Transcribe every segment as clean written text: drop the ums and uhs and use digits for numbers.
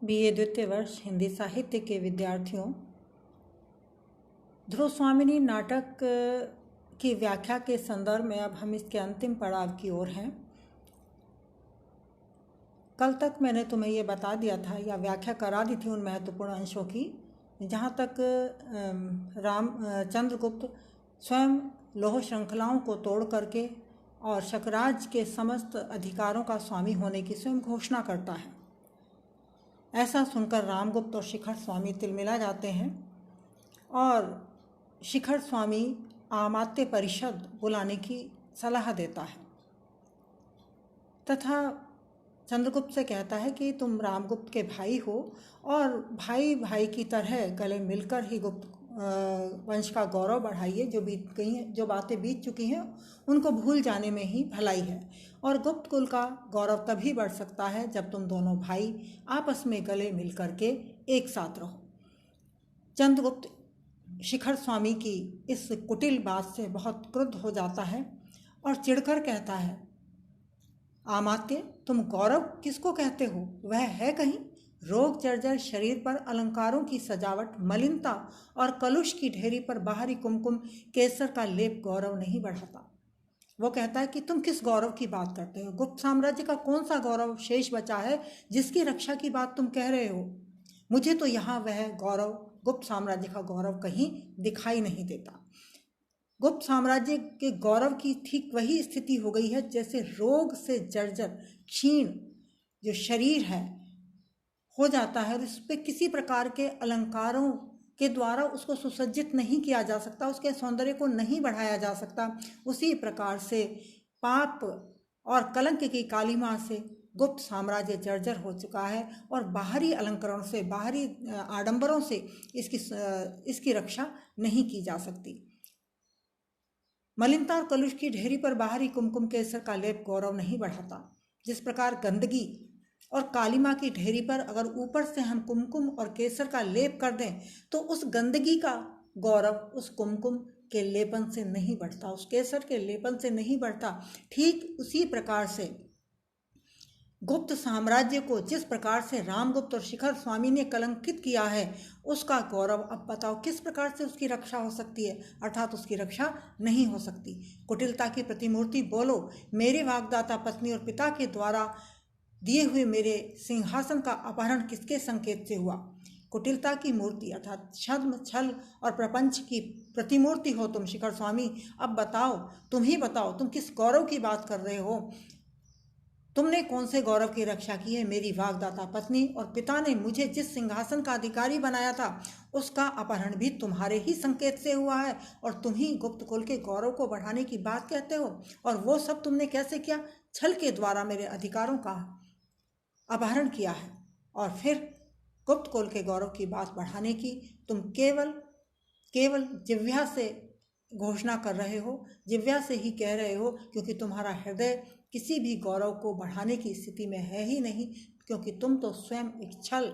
BA द्वितीय वर्ष हिंदी साहित्य के विद्यार्थियों, ध्रुव स्वामिनी नाटक की व्याख्या के संदर्भ में अब हम इसके अंतिम पड़ाव की ओर हैं। कल तक मैंने तुम्हें ये बता दिया था या व्याख्या करा दी थी उन महत्वपूर्ण अंशों की जहाँ तक चंद्रगुप्त स्वयं लौह श्रृंखलाओं को तोड़ करके और शकराज के समस्त अधिकारों का स्वामी होने की स्वयं घोषणा करता है। ऐसा सुनकर रामगुप्त और शिखर स्वामी तिलमिला जाते हैं और शिखर स्वामी आमात्य परिषद बुलाने की सलाह देता है तथा चंद्रगुप्त से कहता है कि तुम रामगुप्त के भाई हो और भाई भाई की तरह गले मिलकर ही गुप्त वंश का गौरव बढ़ाइए। जो बीत गई हैं, जो बातें बीत चुकी हैं उनको भूल जाने में ही भलाई है और गुप्त कुल का गौरव तभी बढ़ सकता है जब तुम दोनों भाई आपस में गले मिल करके एक साथ रहो। चंद्रगुप्त शिखर स्वामी की इस कुटिल बात से बहुत क्रुद्ध हो जाता है और चिढ़कर कहता है, आमात्य, तुम गौरव किसको कहते हो? वह है कहीं? रोग जर्जर शरीर पर अलंकारों की सजावट, मलिनता और कलुष की ढेरी पर बाहरी कुमकुम केसर का लेप गौरव नहीं बढ़ाता। वो कहता है कि तुम किस गौरव की बात करते हो? गुप्त साम्राज्य का कौन सा गौरव शेष बचा है जिसकी रक्षा की बात तुम कह रहे हो? मुझे तो यहाँ वह गौरव, गुप्त साम्राज्य का गौरव कहीं दिखाई नहीं देता। गुप्त साम्राज्य के गौरव की ठीक वही स्थिति हो गई है जैसे रोग से जर्जर क्षीण जो शरीर है हो जाता है और इस पर किसी प्रकार के अलंकारों के द्वारा उसको सुसज्जित नहीं किया जा सकता, उसके सौंदर्य को नहीं बढ़ाया जा सकता। उसी प्रकार से पाप और कलंक की कालिमा से गुप्त साम्राज्य जर्जर हो चुका है और बाहरी अलंकरण से, बाहरी आडंबरों से इसकी रक्षा नहीं की जा सकती। मलिनता और कलुष की ढेरी पर बाहरी कुमकुम केसर का लेप गौरव नहीं बढ़ाता। जिस प्रकार गंदगी और कालिमा की ढेरी पर अगर ऊपर से हम कुमकुम और केसर का लेप कर दें तो उस गंदगी का गौरव उस कुमकुम के लेपन से नहीं बढ़ता, उस केसर के लेपन से नहीं बढ़ता। ठीक उसी प्रकार से गुप्त साम्राज्य को जिस प्रकार से रामगुप्त और शिखर स्वामी ने कलंकित किया है उसका गौरव अब बताओ किस प्रकार से उसकी रक्षा हो सकती है? अर्थात उसकी रक्षा नहीं हो सकती। कुटिलता की प्रतिमूर्ति बोलो, मेरे वाग्दाता पत्नी और पिता के द्वारा दिए हुए मेरे सिंहासन का अपहरण किसके संकेत से हुआ? कुटिलता की मूर्ति अर्थात छद्म, छल और प्रपंच की प्रतिमूर्ति हो तुम शिखर स्वामी। अब बताओ, तुम ही बताओ, तुम किस गौरव की बात कर रहे हो? तुमने कौन से गौरव की रक्षा की है? मेरी वाग्दाता पत्नी और पिता ने मुझे जिस सिंहासन का अधिकारी बनाया था उसका अपहरण भी तुम्हारे ही संकेत से हुआ है और तुम ही गुप्त कुल के गौरव को बढ़ाने की बात कहते हो। और वो सब तुमने कैसे किया? छल के द्वारा मेरे अधिकारों का अपहरण किया है और फिर गुप्त कुल के गौरव की बात बढ़ाने की तुम केवल जिह्वा से घोषणा कर रहे हो, जिह्वा से ही कह रहे हो, क्योंकि तुम्हारा हृदय किसी भी गौरव को बढ़ाने की स्थिति में है ही नहीं, क्योंकि तुम तो स्वयं एक छल,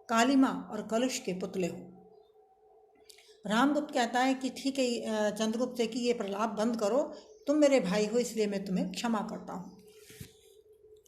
कालिमा और कलुष के पुतले हो। रामगुप्त कहता है कि ठीक है चंद्रगुप्त से कि ये प्रलाप बंद करो, तुम मेरे भाई हो इसलिए मैं तुम्हें क्षमा करता हूँ।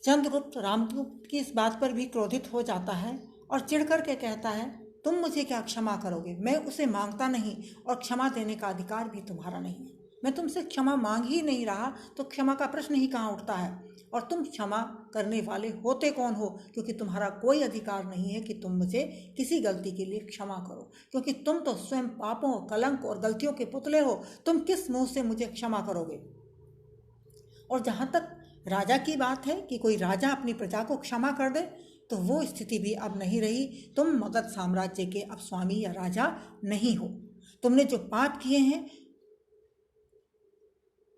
चंद्रगुप्त रामगुप्त की इस बात पर भी क्रोधित हो जाता है और चिढ़ करके कहता है, तुम मुझे क्या क्षमा करोगे? मैं उसे मांगता नहीं और क्षमा देने का अधिकार भी तुम्हारा नहीं है। मैं तुमसे क्षमा मांग ही नहीं रहा तो क्षमा का प्रश्न ही कहाँ उठता है। और तुम क्षमा करने वाले होते कौन हो? क्योंकि तुम्हारा कोई अधिकार नहीं है कि तुम मुझे किसी गलती के लिए क्षमा करो, क्योंकि तुम तो स्वयं पापों, कलंक और गलतियों के पुतले हो। तुम किस मुंह से मुझे क्षमा करोगे? और जहाँ तक राजा की बात है कि कोई राजा अपनी प्रजा को क्षमा कर दे, तो वो स्थिति भी अब नहीं रही। तुम मगध साम्राज्य के अब स्वामी या राजा नहीं हो। तुमने जो पाप किए हैं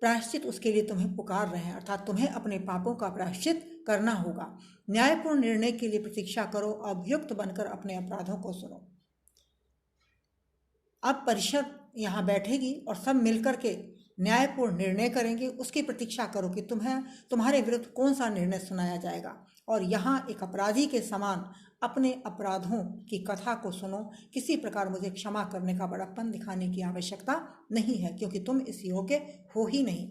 प्रायश्चित उसके लिए तुम्हें पुकार रहे हैं, अर्थात तुम्हें अपने पापों का प्रायश्चित करना होगा। न्यायपूर्ण निर्णय के लिए प्रतीक्षा करो, अभियुक्त बनकर अपने अपराधों को सुनो। अब परिषद यहाँ बैठेगी और सब मिलकर के न्यायपूर्ण निर्णय करेंगे, उसकी प्रतीक्षा करो कि तुम्हारे विरुद्ध कौन सा निर्णय सुनाया जाएगा। और यहाँ एक अपराधी के समान अपने अपराधों की कथा को सुनो। किसी प्रकार मुझे क्षमा करने का बड़प्पन दिखाने की आवश्यकता नहीं है, क्योंकि तुम इस योग्य हो ही नहीं।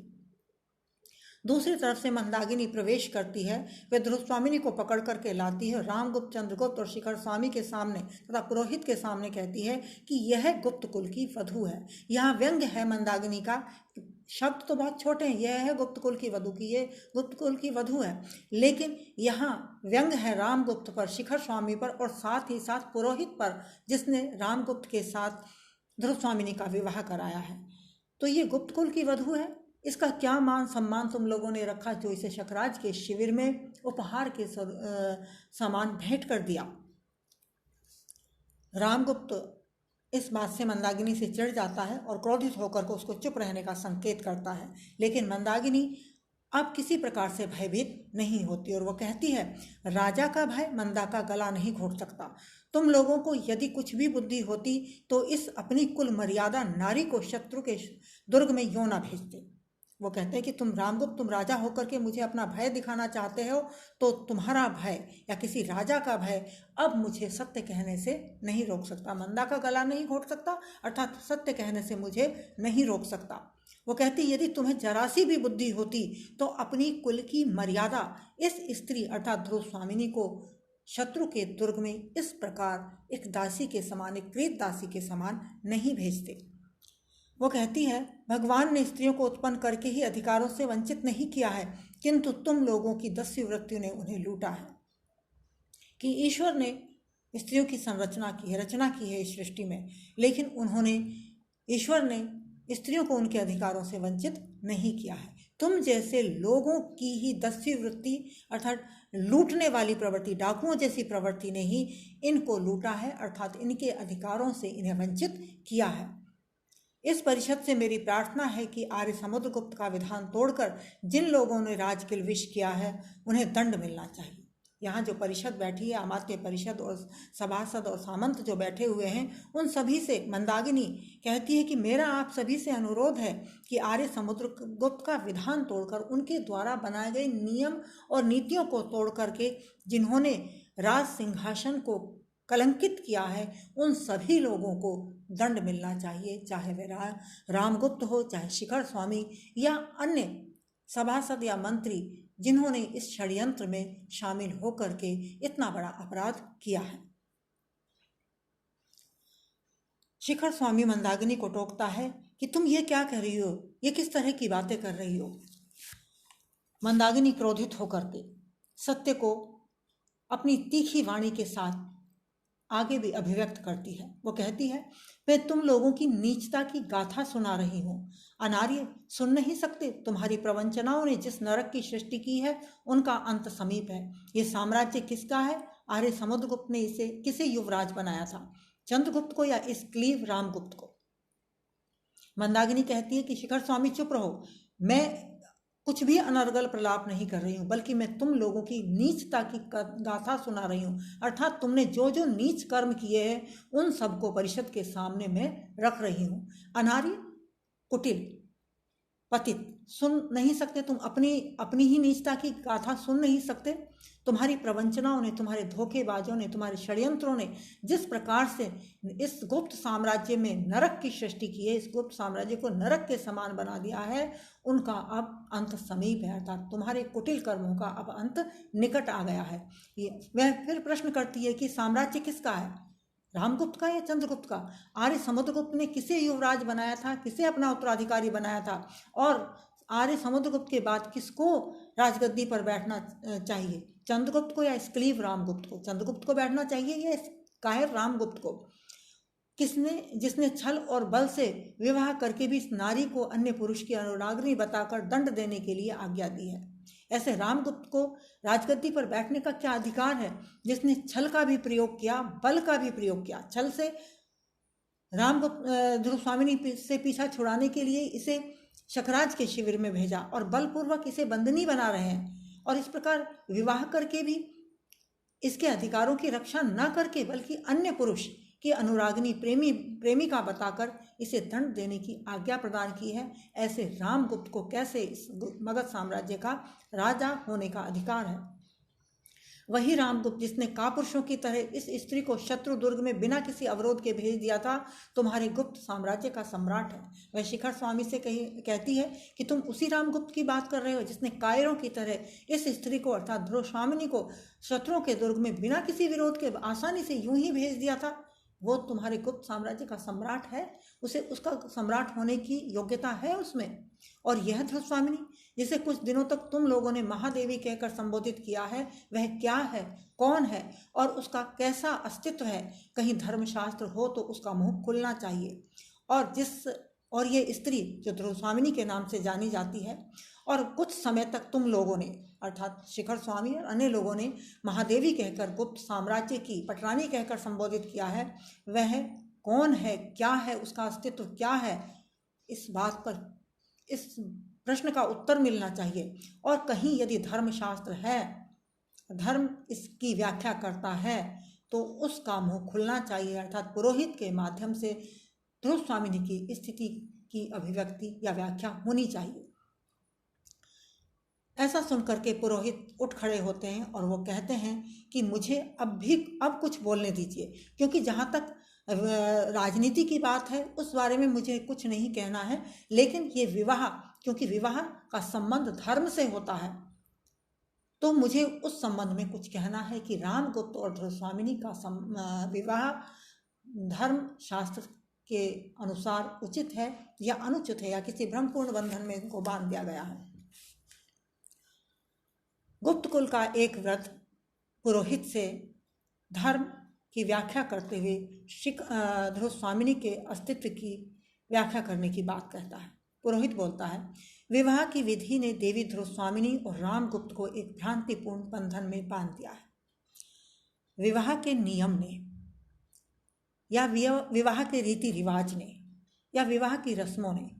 दूसरी तरफ से मंदाकिनी प्रवेश करती है। वह ध्रुवस्वामिनी को पकड़ करके लाती है। रामगुप्त, चंद्रगुप्त और शिखर स्वामी के सामने तथा पुरोहित के सामने कहती है कि यह गुप्त कुल की वधू है। यहाँ व्यंग्य है मंदाकिनी का, शब्द तो बहुत छोटे हैं, यह है गुप्त कुल की वधू की, ये गुप्त कुल की वधू है, लेकिन यहाँ व्यंग्य है रामगुप्त पर, शिखर स्वामी पर और साथ ही साथ पुरोहित पर, जिसने रामगुप्त के साथ ध्रुवस्वामिनी का विवाह कराया है। तो ये गुप्त कुल की वधू है। इसका क्या मान सम्मान तुम लोगों ने रखा जो इसे शकराज के शिविर में उपहार के सामान भेंट कर दिया। रामगुप्त इस बात से मंदाकिनी से चिढ़ जाता है और क्रोधित होकर को उसको चुप रहने का संकेत करता है, लेकिन मंदाकिनी अब किसी प्रकार से भयभीत नहीं होती और वो कहती है, राजा का भय मंदा का गला नहीं घोट सकता। तुम लोगों को यदि कुछ भी बुद्धि होती तो इस अपनी कुल मर्यादा नारी को शत्रु के दुर्ग में यूं ना भेजते। वो कहते हैं कि तुम रामगुप्त, तुम राजा होकर के मुझे अपना भय दिखाना चाहते हो, तो तुम्हारा भय या किसी राजा का भय अब मुझे सत्य कहने से नहीं रोक सकता। मंदा का गला नहीं घोट सकता अर्थात सत्य कहने से मुझे नहीं रोक सकता। वो कहती, यदि तुम्हें जरा सी भी बुद्धि होती तो अपनी कुल की मर्यादा इस स्त्री अर्थात ध्रुवस्वामिनी को शत्रु के दुर्ग में इस प्रकार एक दासी के समान, एक प्रेत दासी के समान नहीं भेजते। वो कहती है, भगवान ने स्त्रियों को उत्पन्न करके ही अधिकारों से वंचित नहीं किया है, किंतु तुम लोगों की दस्यु वृत्तियों ने उन्हें लूटा है। कि ईश्वर ने स्त्रियों की संरचना की है, रचना की है इस सृष्टि में, लेकिन ईश्वर ने स्त्रियों को उनके अधिकारों से वंचित नहीं किया है। तुम जैसे लोगों की ही दस्यु वृत्ति अर्थात लूटने वाली प्रवृत्ति, डाकुओं जैसी प्रवृत्ति ने ही इनको लूटा है अर्थात इनके अधिकारों से इन्हें वंचित किया है। इस परिषद से मेरी प्रार्थना है कि आर्य समुद्रगुप्त का विधान तोड़कर जिन लोगों ने राजकिलविश किया है उन्हें दंड मिलना चाहिए। यहाँ जो परिषद बैठी है, अमात्य परिषद और सभासद और सामंत जो बैठे हुए हैं, उन सभी से मंदाकिनी कहती है कि मेरा आप सभी से अनुरोध है कि आर्य समुद्रगुप्त का विधान तोड़कर, उनके द्वारा बनाए गए नियम और नीतियों को तोड़ करके जिन्होंने राज सिंहासन को कलंकित किया है, उन सभी लोगों को दंड मिलना चाहिए, चाहे वे रामगुप्त हो, चाहे शिखर स्वामी या अन्य सभासद या मंत्री जिन्होंने इस षड्यंत्र में शामिल होकर के इतना बड़ा अपराध किया है। शिखर स्वामी मंदाकिनी को टोकता है कि तुम ये क्या कह रही हो, ये किस तरह की बातें कर रही हो। मंदाकिनी क्रोधित होकर के सत्य को अपनी तीखी वाणी के साथ आगे भी अभिव्यक्त करती है। वो कहती है, मैं तुम लोगों की नीचता की गाथा सुना रही हूँ। अनार्य, सुन नहीं सकते? तुम्हारी प्रवंचनाओं ने जिस नरक की सृष्टि की है उनका अंत समीप है। ये साम्राज्य किसका है? आर्य समुद्रगुप्त ने इसे किसे युवराज बनाया था? चंद्रगुप्त को या इस क्लीव रामगुप्त को? मंदाकिनी कहती है कि शिखर स्वामी चुप रहो, मैं कुछ भी अनर्गल प्रलाप नहीं कर रही हूँ, बल्कि मैं तुम लोगों की नीचता की गाथा सुना रही हूँ। अर्थात तुमने जो जो नीच कर्म किए हैं उन सबको परिषद के सामने मैं रख रही हूँ। अनार्य, कुटिल, पतित, सुन नहीं सकते? तुम अपनी ही नीचता की गाथा सुन नहीं सकते? तुम्हारी प्रवंचनाओं ने, तुम्हारे धोखेबाजों ने, तुम्हारे षड्यंत्रों ने जिस प्रकार से इस गुप्त साम्राज्य में नरक की सृष्टि की है, इस गुप्त साम्राज्य को नरक के समान बना दिया है, उनका अब अंत समीप है। अर्थात तुम्हारे कुटिल कर्मों का अब अंत निकट आ गया है। वह फिर प्रश्न करती है कि साम्राज्य किसका है, रामगुप्त का या चंद्रगुप्त का? आर्य समुद्रगुप्त ने किसे युवराज बनाया था, किसे अपना उत्तराधिकारी बनाया था, और आर्य समुद्रगुप्त के बाद किसको राजगद्दी पर बैठना चाहिए? चंद्रगुप्त को या स्क्लीव रामगुप्त को? चंद्रगुप्त को बैठना चाहिए या कायर रामगुप्त को? जिसने छल और बल से विवाह करके भी इस नारी को अन्य पुरुष की अनुरागनी बताकर दंड देने के लिए आज्ञा दी है। ऐसे रामगुप्त को राजगद्दी पर बैठने का क्या अधिकार है, जिसने छल का भी प्रयोग किया, बल का भी प्रयोग किया? छल से रामगुप्त ध्रुवस्वामिनी से पीछा छुड़ाने के लिए इसे शकराज के शिविर में भेजा और बलपूर्वक इसे बंदनी बना रहे हैं, और इस प्रकार विवाह करके भी इसके अधिकारों की रक्षा न करके बल्कि अन्य पुरुष की अनुरागनी प्रेमिका बताकर इसे दंड देने की आज्ञा प्रदान की है। ऐसे रामगुप्त को कैसे इस मगध साम्राज्य का राजा होने का अधिकार है? वही रामगुप्त जिसने कापुरुषों की तरह इस स्त्री को शत्रु दुर्ग में बिना किसी अवरोध के भेज दिया था, तुम्हारे गुप्त साम्राज्य का सम्राट है। वह शिखर स्वामी से कहती है कि तुम उसी रामगुप्त की बात कर रहे हो जिसने कायरों की तरह इस स्त्री को अर्थात ध्रुवस्वामिनी को शत्रुओं के दुर्ग में बिना किसी विरोध के आसानी से यूं ही भेज दिया था। वो तुम्हारे गुप्त साम्राज्य का सम्राट है, उसे उसका सम्राट होने की योग्यता है उसमें। और यह ध्रुवस्वामिनी जिसे कुछ दिनों तक तुम लोगों ने महादेवी कहकर संबोधित किया है, वह क्या है, कौन है और उसका कैसा अस्तित्व है? कहीं धर्मशास्त्र हो तो उसका मुंह खुलना चाहिए। और ये स्त्री जो ध्रुवस्वामिनी के नाम से जानी जाती है और कुछ समय तक तुम लोगों ने अर्थात शिखर स्वामी और अन्य लोगों ने महादेवी कहकर गुप्त साम्राज्य की पटरानी कहकर संबोधित किया है, वह कौन है, क्या है, उसका अस्तित्व क्या है? इस बात पर इस प्रश्न का उत्तर मिलना चाहिए। और कहीं यदि धर्मशास्त्र है, धर्म इसकी व्याख्या करता है, तो उसका मुंह खुलना चाहिए अर्थात पुरोहित के माध्यम से ध्रुवस्वामिनी की स्थिति की अभिव्यक्ति या व्याख्या होनी चाहिए। ऐसा सुनकर के पुरोहित उठ खड़े होते हैं और वो कहते हैं कि मुझे अब कुछ बोलने दीजिए, क्योंकि जहाँ तक राजनीति की बात है उस बारे में मुझे कुछ नहीं कहना है, लेकिन ये विवाह, क्योंकि विवाह का संबंध धर्म से होता है, तो मुझे उस संबंध में कुछ कहना है कि रामगुप्त और ध्रुवस्वामिनी का विवाह धर्म शास्त्र के अनुसार उचित है या अनुचित है, या किसी भ्रमपूर्ण बंधन में इनको बांध दिया गया है। गुप्त कुल का एक व्रत पुरोहित से धर्म की व्याख्या करते हुए ध्रुवस्वामिनी के अस्तित्व की व्याख्या करने की बात कहता है। पुरोहित बोलता है, विवाह की विधि ने देवी ध्रुवस्वामिनी और रामगुप्त को एक भ्रांतिपूर्ण बंधन में बांध दिया है। विवाह के नियम ने या विवाह के रीति रिवाज ने या विवाह की रस्मों ने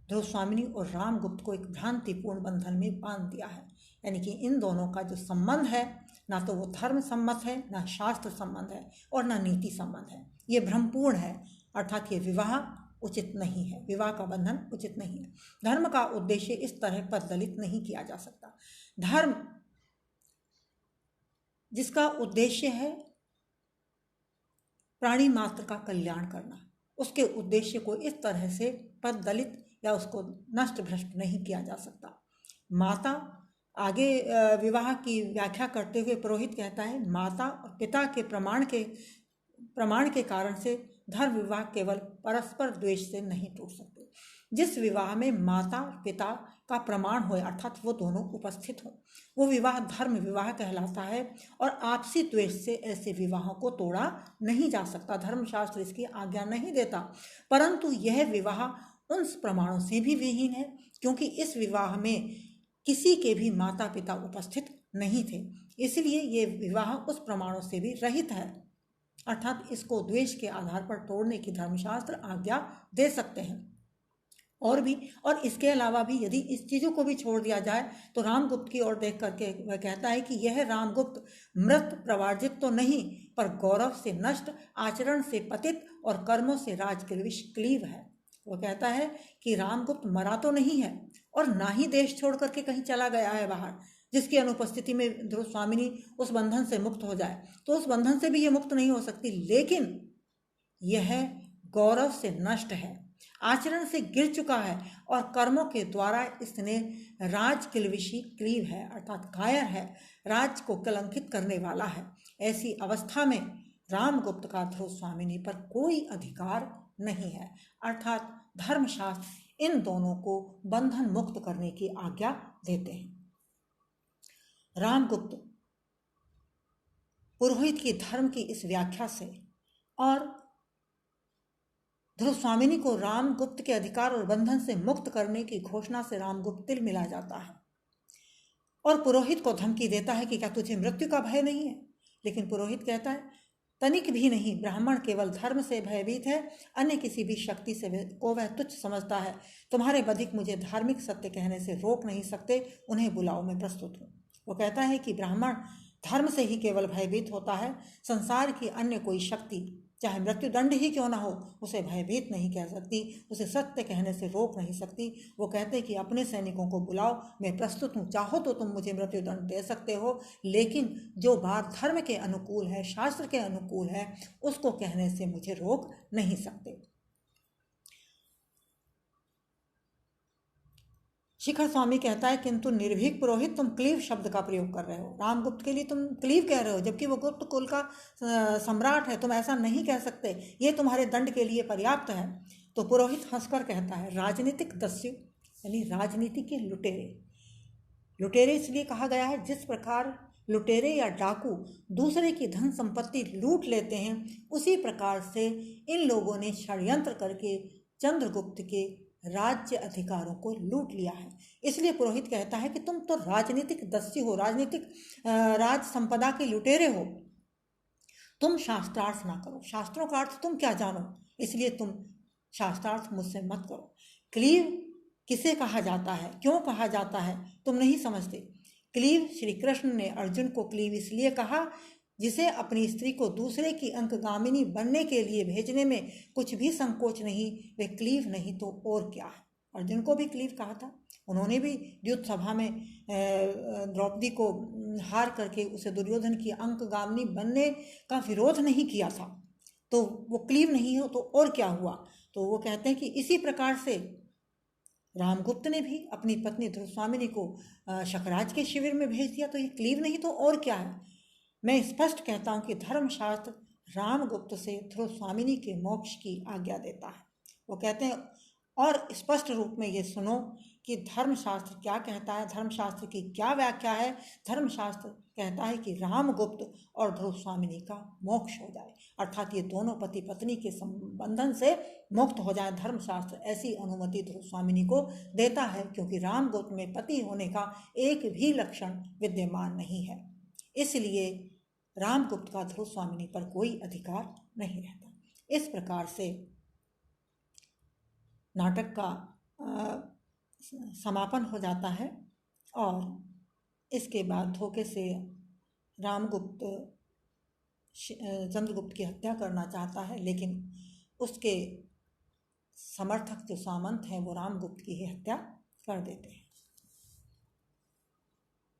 ध्रुवस्वामिनी और रामगुप्त को एक भ्रांतिपूर्ण बंधन में बांध दिया है। यानी कि इन दोनों का जो संबंध है, ना तो वो धर्म सम्मत है, ना शास्त्र संबंध है और ना नीति संबंध है। ये भ्रमपूर्ण है, अर्थात ये विवाह उचित नहीं है, विवाह का बंधन उचित नहीं है। धर्म का उद्देश्य इस तरह प्रदलित नहीं किया जा सकता। धर्म जिसका उद्देश्य है प्राणी मात्र का कल्याण करना, उसके उद्देश्य को इस तरह से प्रदलित या उसको नष्ट भ्रष्ट नहीं किया जा सकता। माता आगे विवाह की व्याख्या करते हुए पुरोहित कहता है, माता और पिता के प्रमाण के कारण से धर्म विवाह केवल परस्पर द्वेष से नहीं टूट सकते। जिस विवाह में माता पिता का प्रमाण हो अर्थात वो दोनों उपस्थित हों, वो विवाह धर्म विवाह कहलाता है और आपसी द्वेष से ऐसे विवाहों को तोड़ा नहीं जा सकता। धर्मशास्त्र इसकी आज्ञा नहीं देता, परंतु यह विवाह उन प्रमाणों से भी विहीन है, क्योंकि इस विवाह में किसी के भी माता पिता उपस्थित नहीं थे, इसलिए ये विवाह उस प्रमाणों से भी रहित है, अर्थात इसको द्वेष के आधार पर तोड़ने की धर्मशास्त्र आज्ञा दे सकते हैं। और इसके अलावा भी यदि इस चीज़ों को भी छोड़ दिया जाए तो रामगुप्त की ओर देख करके वह कहता है कि यह रामगुप्त मृत प्रवार्जित तो नहीं, पर गौरव से नष्ट, आचरण से पतित और कर्मों से राजक्लीव है। वो कहता है कि रामगुप्त मरा तो नहीं है और ना ही देश छोड़ करके कहीं चला गया है बाहर, जिसकी अनुपस्थिति में ध्रुवस्वामिनी उस बंधन से मुक्त हो जाए, तो उस बंधन से भी ये मुक्त नहीं हो सकती, लेकिन यह गौरव से नष्ट है, आचरण से गिर चुका है और कर्मों के द्वारा इसने क्लीव है अर्थात कायर है, राज को कलंकित करने वाला है। ऐसी अवस्था में रामगुप्त का ध्रुवस्वामिनी पर कोई अधिकार नहीं है, अर्थात धर्मशास्त्र इन दोनों को बंधन मुक्त करने की आज्ञा देते हैं। रामगुप्त पुरोहित की धर्म की इस व्याख्या से और ध्रुवस्वामिनी को रामगुप्त के अधिकार और बंधन से मुक्त करने की घोषणा से रामगुप्त तिल मिला जाता है और पुरोहित को धमकी देता है कि क्या तुझे मृत्यु का भय नहीं है? लेकिन पुरोहित कहता है, तनिक भी नहीं, ब्राह्मण केवल धर्म से भयभीत है, अन्य किसी भी शक्ति से को वह तुच्छ समझता है। तुम्हारे बधिक मुझे धार्मिक सत्य कहने से रोक नहीं सकते, उन्हें बुलाओ, मैं प्रस्तुत हूँ। वो कहता है कि ब्राह्मण धर्म से ही केवल भयभीत होता है। संसार की अन्य कोई शक्ति, चाहे मृत्युदंड ही क्यों ना हो, उसे भयभीत नहीं कह सकती, उसे सत्य कहने से रोक नहीं सकती। वो कहते कि अपने सैनिकों को बुलाओ, मैं प्रस्तुत हूँ, चाहो तो तुम मुझे मृत्युदंड दे सकते हो, लेकिन जो बात धर्म के अनुकूल है, शास्त्र के अनुकूल है, उसको कहने से मुझे रोक नहीं सकते। शिखर स्वामी कहता है, किंतु निर्भीक पुरोहित, तुम क्लीव शब्द का प्रयोग कर रहे हो, रामगुप्त के लिए तुम क्लीव कह रहे हो, जबकि वो गुप्त कुल का सम्राट है। तुम ऐसा नहीं कह सकते, ये तुम्हारे दंड के लिए पर्याप्त है। तो पुरोहित हंसकर कहता है, राजनीतिक दस्यु यानी राजनीति के लुटेरे। लुटेरे इसलिए कहा गया है, जिस प्रकार लुटेरे या डाकू दूसरे की धन संपत्ति लूट लेते हैं, उसी प्रकार से इन लोगों ने षड्यंत्र करके चंद्रगुप्त के राज्य अधिकारों को लूट लिया है। इसलिए पुरोहित कहता है कि तुम तो राजनीतिक दस्यु हो, राजनीतिक राज संपदा के लुटेरे हो। तुम शास्त्रार्थ ना करो, शास्त्रों का अर्थ तुम क्या जानो, इसलिए तुम शास्त्रार्थ मुझसे मत करो। क्लीव किसे कहा जाता है, क्यों कहा जाता है, तुम नहीं समझते। क्लीव, श्री कृष्ण ने अर्जुन को क्लीव इसलिए कहा, जिसे अपनी स्त्री को दूसरे की अंकगामिनी बनने के लिए भेजने में कुछ भी संकोच नहीं, वे क्लीव नहीं तो और क्या है। अर्जुन को भी क्लीव कहा था, उन्होंने भी युद्ध सभा में द्रौपदी को हार करके उसे दुर्योधन की अंकगामिनी बनने का विरोध नहीं किया था, तो वो क्लीव नहीं हो तो और क्या हुआ। तो वो कहते हैं कि इसी प्रकार से रामगुप्त ने भी अपनी पत्नी ध्रुवस्वामिनी को शकराज के शिविर में भेज दिया, तो ये क्लीव नहीं तो और क्या है। मैं स्पष्ट कहता हूँ कि धर्मशास्त्र रामगुप्त से ध्रुवस्वामिनी के मोक्ष की आज्ञा देता है। वो कहते हैं, और स्पष्ट रूप में ये सुनो कि धर्मशास्त्र क्या कहता है, धर्मशास्त्र की क्या व्याख्या है। धर्मशास्त्र कहता है कि रामगुप्त और ध्रुवस्वामिनी का मोक्ष हो जाए, अर्थात ये दोनों पति पत्नी के संबंधन से मुक्त हो जाए। धर्मशास्त्र ऐसी अनुमति ध्रुवस्वामिनी को देता है, क्योंकि रामगुप्त में पति होने का एक भी लक्षण विद्यमान नहीं है, इसलिए रामगुप्त का ध्रुवस्वामिनी पर कोई अधिकार नहीं रहता। इस प्रकार से नाटक का समापन हो जाता है, और इसके बाद धोखे से रामगुप्त चंद्रगुप्त की हत्या करना चाहता है, लेकिन उसके समर्थक जो सामंत हैं वो रामगुप्त की ही हत्या कर देते हैं।